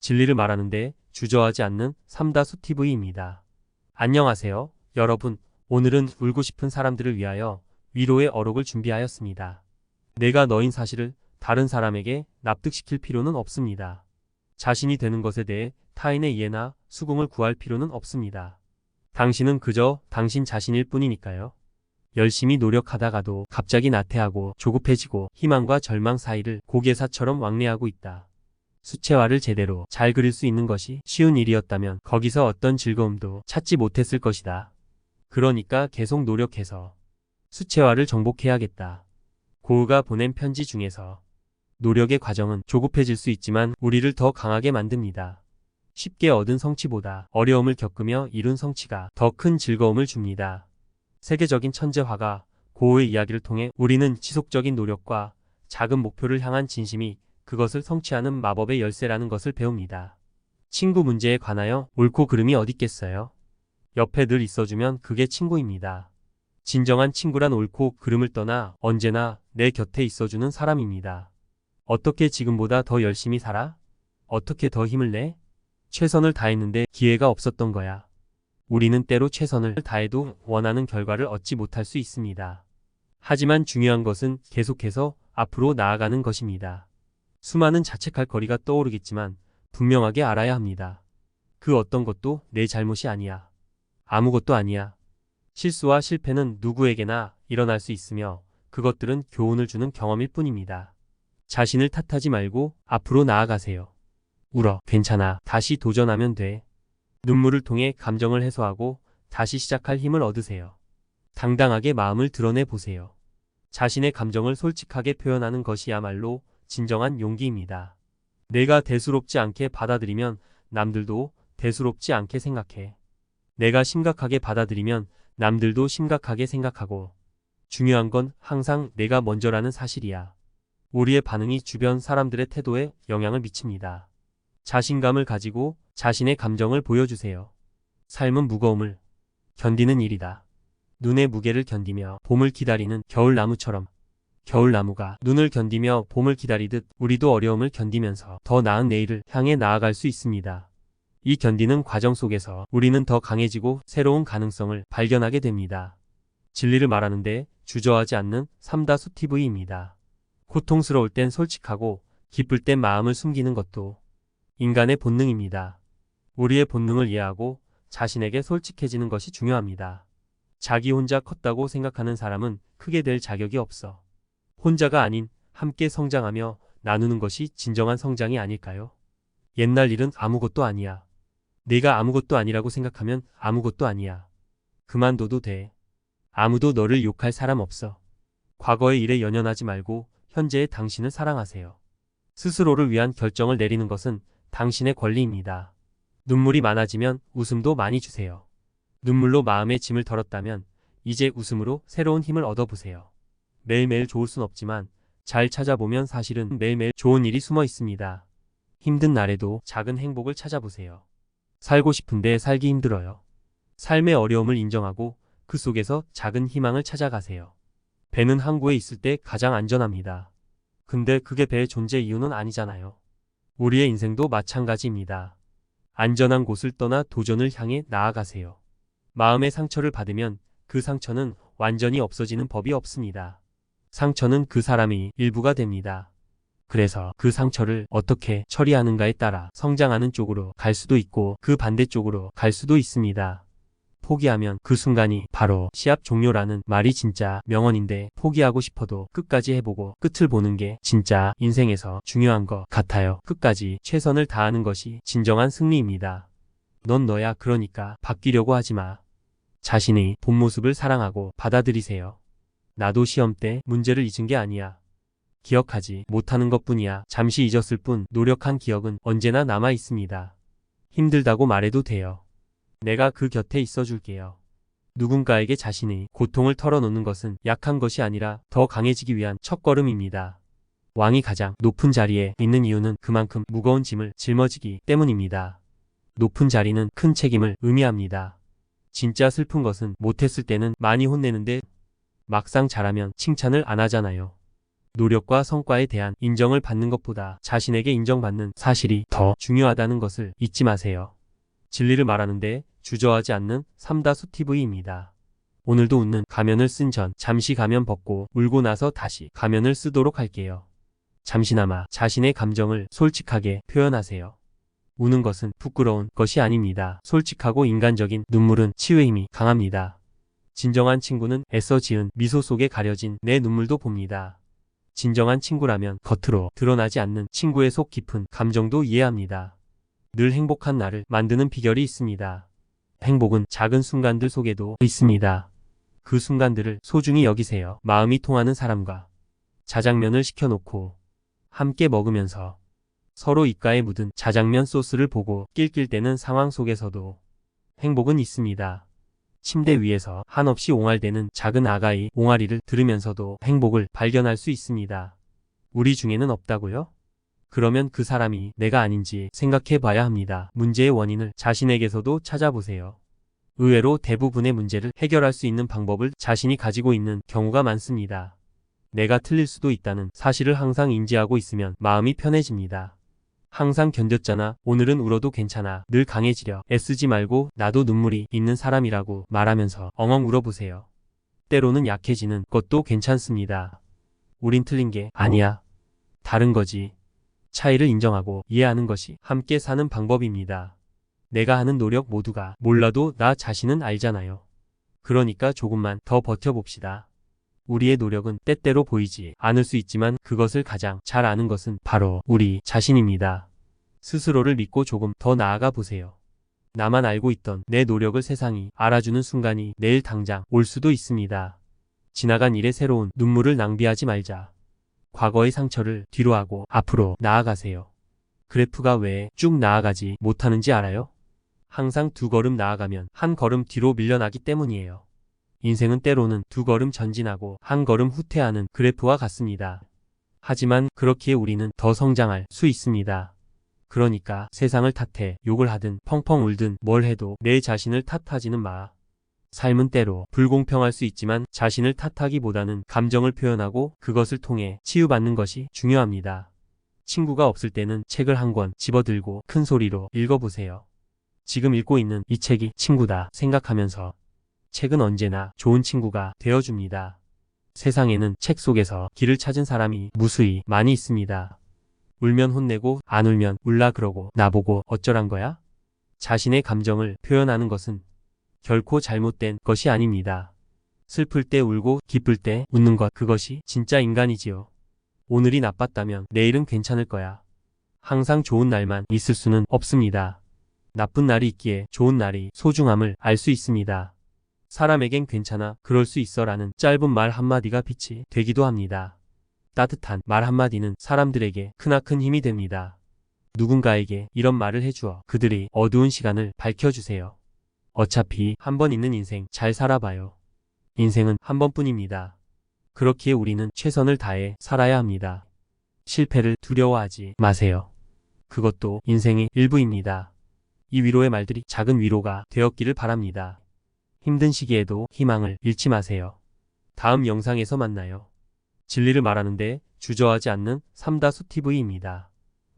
진리를 말하는데 주저하지 않는 삼다수 TV입니다. 안녕하세요, 여러분. 오늘은 울고 싶은 사람들을 위하여 위로의 어록을 준비하였습니다. 내가 너인 사실을 다른 사람에게 납득시킬 필요는 없습니다. 자신이 되는 것에 대해 타인의 이해나 수긍을 구할 필요는 없습니다. 당신은 그저 당신 자신일 뿐이니까요. 열심히 노력하다가도 갑자기 나태하고 조급해지고 희망과 절망 사이를 고개사처럼 왕래하고 있다. 수채화를 제대로 잘 그릴 수 있는 것이 쉬운 일이었다면 거기서 어떤 즐거움도 찾지 못했을 것이다. 그러니까 계속 노력해서 수채화를 정복해야겠다. 고흐가 보낸 편지 중에서 노력의 과정은 조급해질 수 있지만 우리를 더 강하게 만듭니다. 쉽게 얻은 성취보다 어려움을 겪으며 이룬 성취가 더 큰 즐거움을 줍니다. 세계적인 천재 화가 고흐의 이야기를 통해 우리는 지속적인 노력과 작은 목표를 향한 진심이 그것을 성취하는 마법의 열쇠라는 것을 배웁니다. 친구 문제에 관하여 옳고 그름이 어딨겠어요? 옆에 늘 있어주면 그게 친구입니다. 진정한 친구란 옳고 그름을 떠나 언제나 내 곁에 있어주는 사람입니다. 어떻게 지금보다 더 열심히 살아? 어떻게 더 힘을 내? 최선을 다했는데 기회가 없었던 거야. 우리는 때로 최선을 다해도 원하는 결과를 얻지 못할 수 있습니다. 하지만 중요한 것은 계속해서 앞으로 나아가는 것입니다. 수많은 자책할 거리가 떠오르겠지만 분명하게 알아야 합니다. 그 어떤 것도 내 잘못이 아니야. 아무것도 아니야. 실수와 실패는 누구에게나 일어날 수 있으며 그것들은 교훈을 주는 경험일 뿐입니다. 자신을 탓하지 말고 앞으로 나아가세요. 울어. 괜찮아. 다시 도전하면 돼. 눈물을 통해 감정을 해소하고 다시 시작할 힘을 얻으세요. 당당하게 마음을 드러내 보세요. 자신의 감정을 솔직하게 표현하는 것이야말로 진정한 용기입니다. 내가 대수롭지 않게 받아들이면 남들도 대수롭지 않게 생각해. 내가 심각하게 받아들이면 남들도 심각하게 생각하고. 중요한 건 항상 내가 먼저라는 사실이야. 우리의 반응이 주변 사람들의 태도에 영향을 미칩니다. 자신감을 가지고 자신의 감정을 보여주세요. 삶은 무거움을 견디는 일이다. 눈의 무게를 견디며 봄을 기다리는 겨울나무처럼 겨울나무가 눈을 견디며 봄을 기다리듯 우리도 어려움을 견디면서 더 나은 내일을 향해 나아갈 수 있습니다. 이 견디는 과정 속에서 우리는 더 강해지고 새로운 가능성을 발견하게 됩니다. 진리를 말하는데 주저하지 않는 삼다수 TV입니다. 고통스러울 땐 솔직하고 기쁠 땐 마음을 숨기는 것도 인간의 본능입니다. 우리의 본능을 이해하고 자신에게 솔직해지는 것이 중요합니다. 자기 혼자 컸다고 생각하는 사람은 크게 될 자격이 없어. 혼자가 아닌 함께 성장하며 나누는 것이 진정한 성장이 아닐까요? 옛날 일은 아무것도 아니야. 내가 아무것도 아니라고 생각하면 아무것도 아니야. 그만둬도 돼. 아무도 너를 욕할 사람 없어. 과거의 일에 연연하지 말고 현재의 당신을 사랑하세요. 스스로를 위한 결정을 내리는 것은 당신의 권리입니다. 눈물이 많아지면 웃음도 많이 주세요. 눈물로 마음의 짐을 덜었다면 이제 웃음으로 새로운 힘을 얻어보세요. 매일매일 좋을 순 없지만 잘 찾아보면 사실은 매일매일 좋은 일이 숨어 있습니다. 힘든 날에도 작은 행복을 찾아보세요. 살고 싶은데 살기 힘들어요. 삶의 어려움을 인정하고 그 속에서 작은 희망을 찾아가세요. 배는 항구에 있을 때 가장 안전합니다. 근데 그게 배의 존재 이유는 아니잖아요. 우리의 인생도 마찬가지입니다. 안전한 곳을 떠나 도전을 향해 나아가세요. 마음의 상처를 받으면 그 상처는 완전히 없어지는 법이 없습니다. 상처는 그 사람의 일부가 됩니다. 그래서 그 상처를 어떻게 처리하는가에 따라 성장하는 쪽으로 갈 수도 있고 그 반대쪽으로 갈 수도 있습니다. 포기하면 그 순간이 바로 시합 종료라는 말이 진짜 명언인데 포기하고 싶어도 끝까지 해보고 끝을 보는 게 진짜 인생에서 중요한 것 같아요. 끝까지 최선을 다하는 것이 진정한 승리입니다. 넌 너야. 그러니까 바뀌려고 하지 마. 자신의 본 모습을 사랑하고 받아들이세요. 나도 시험 때 문제를 잊은 게 아니야. 기억하지 못하는 것뿐이야. 잠시 잊었을 뿐 노력한 기억은 언제나 남아 있습니다. 힘들다고 말해도 돼요. 내가 그 곁에 있어 줄게요. 누군가에게 자신의 고통을 털어놓는 것은 약한 것이 아니라 더 강해지기 위한 첫걸음입니다. 왕이 가장 높은 자리에 있는 이유는 그만큼 무거운 짐을 짊어지기 때문입니다. 높은 자리는 큰 책임을 의미합니다. 진짜 슬픈 것은 못했을 때는 많이 혼내는데 막상 잘하면 칭찬을 안 하잖아요. 노력과 성과에 대한 인정을 받는 것보다 자신에게 인정받는 사실이 더 중요하다는 것을 잊지 마세요. 진리를 말하는데 주저하지 않는 삼다수 TV입니다. 오늘도 웃는 가면을 쓴 전 잠시 가면 벗고 울고 나서 다시 가면을 쓰도록 할게요. 잠시나마 자신의 감정을 솔직하게 표현하세요. 우는 것은 부끄러운 것이 아닙니다. 솔직하고 인간적인 눈물은 치유의 힘이 강합니다. 진정한 친구는 애써 지은 미소 속에 가려진 내 눈물도 봅니다. 진정한 친구라면 겉으로 드러나지 않는 친구의 속 깊은 감정도 이해합니다. 늘 행복한 나를 만드는 비결이 있습니다. 행복은 작은 순간들 속에도 있습니다. 그 순간들을 소중히 여기세요. 마음이 통하는 사람과 자장면을 시켜놓고 함께 먹으면서 서로 입가에 묻은 자장면 소스를 보고 낄낄대는 상황 속에서도 행복은 있습니다. 침대 위에서 한없이 옹알대는 작은 아가의 옹알이를 들으면서도 행복을 발견할 수 있습니다. 우리 중에는 없다고요? 그러면 그 사람이 내가 아닌지 생각해 봐야 합니다. 문제의 원인을 자신에게서도 찾아보세요. 의외로 대부분의 문제를 해결할 수 있는 방법을 자신이 가지고 있는 경우가 많습니다. 내가 틀릴 수도 있다는 사실을 항상 인지하고 있으면 마음이 편해집니다. 항상 견뎠잖아. 오늘은 울어도 괜찮아. 늘 강해지려 애쓰지 말고 나도 눈물이 있는 사람이라고 말하면서 엉엉 울어보세요. 때로는 약해지는 것도 괜찮습니다. 우린 틀린 게 아니야. 다른 거지. 차이를 인정하고 이해하는 것이 함께 사는 방법입니다. 내가 하는 노력 모두가 몰라도 나 자신은 알잖아요. 그러니까 조금만 더 버텨봅시다. 우리의 노력은 때때로 보이지 않을 수 있지만 그것을 가장 잘 아는 것은 바로 우리 자신입니다. 스스로를 믿고 조금 더 나아가 보세요. 나만 알고 있던 내 노력을 세상이 알아주는 순간이 내일 당장 올 수도 있습니다. 지나간 일에 새로운 눈물을 낭비하지 말자. 과거의 상처를 뒤로하고 앞으로 나아가세요. 그래프가 왜 쭉 나아가지 못하는지 알아요? 항상 두 걸음 나아가면 한 걸음 뒤로 밀려나기 때문이에요. 인생은 때로는 두 걸음 전진하고 한 걸음 후퇴하는 그래프와 같습니다. 하지만 그렇기에 우리는 더 성장할 수 있습니다. 그러니까 세상을 탓해 욕을 하든 펑펑 울든 뭘 해도 내 자신을 탓하지는 마. 삶은 때로 불공평할 수 있지만 자신을 탓하기보다는 감정을 표현하고 그것을 통해 치유받는 것이 중요합니다. 친구가 없을 때는 책을 한 권 집어들고 큰 소리로 읽어보세요. 지금 읽고 있는 이 책이 친구다 생각하면서 책은 언제나 좋은 친구가 되어줍니다. 세상에는 책 속에서 길을 찾은 사람이 무수히 많이 있습니다. 울면 혼내고 안 울면 울라 그러고 나보고 어쩌란 거야? 자신의 감정을 표현하는 것은 결코 잘못된 것이 아닙니다. 슬플 때 울고 기쁠 때 웃는 것, 그것이 진짜 인간이지요. 오늘이 나빴다면 내일은 괜찮을 거야. 항상 좋은 날만 있을 수는 없습니다. 나쁜 날이 있기에 좋은 날이 소중함을 알 수 있습니다. 사람에겐 괜찮아, 그럴 수 있어 라는 짧은 말 한마디가 빛이 되기도 합니다. 따뜻한 말 한마디는 사람들에게 크나큰 힘이 됩니다. 누군가에게 이런 말을 해주어 그들이 어두운 시간을 밝혀주세요. 어차피 한 번 있는 인생 잘 살아봐요. 인생은 한 번뿐입니다. 그렇기에 우리는 최선을 다해 살아야 합니다. 실패를 두려워하지 마세요. 그것도 인생의 일부입니다. 이 위로의 말들이 작은 위로가 되었기를 바랍니다. 힘든 시기에도 희망을 잃지 마세요. 다음 영상에서 만나요. 진리를 말하는데 주저하지 않는 삼다수 TV입니다.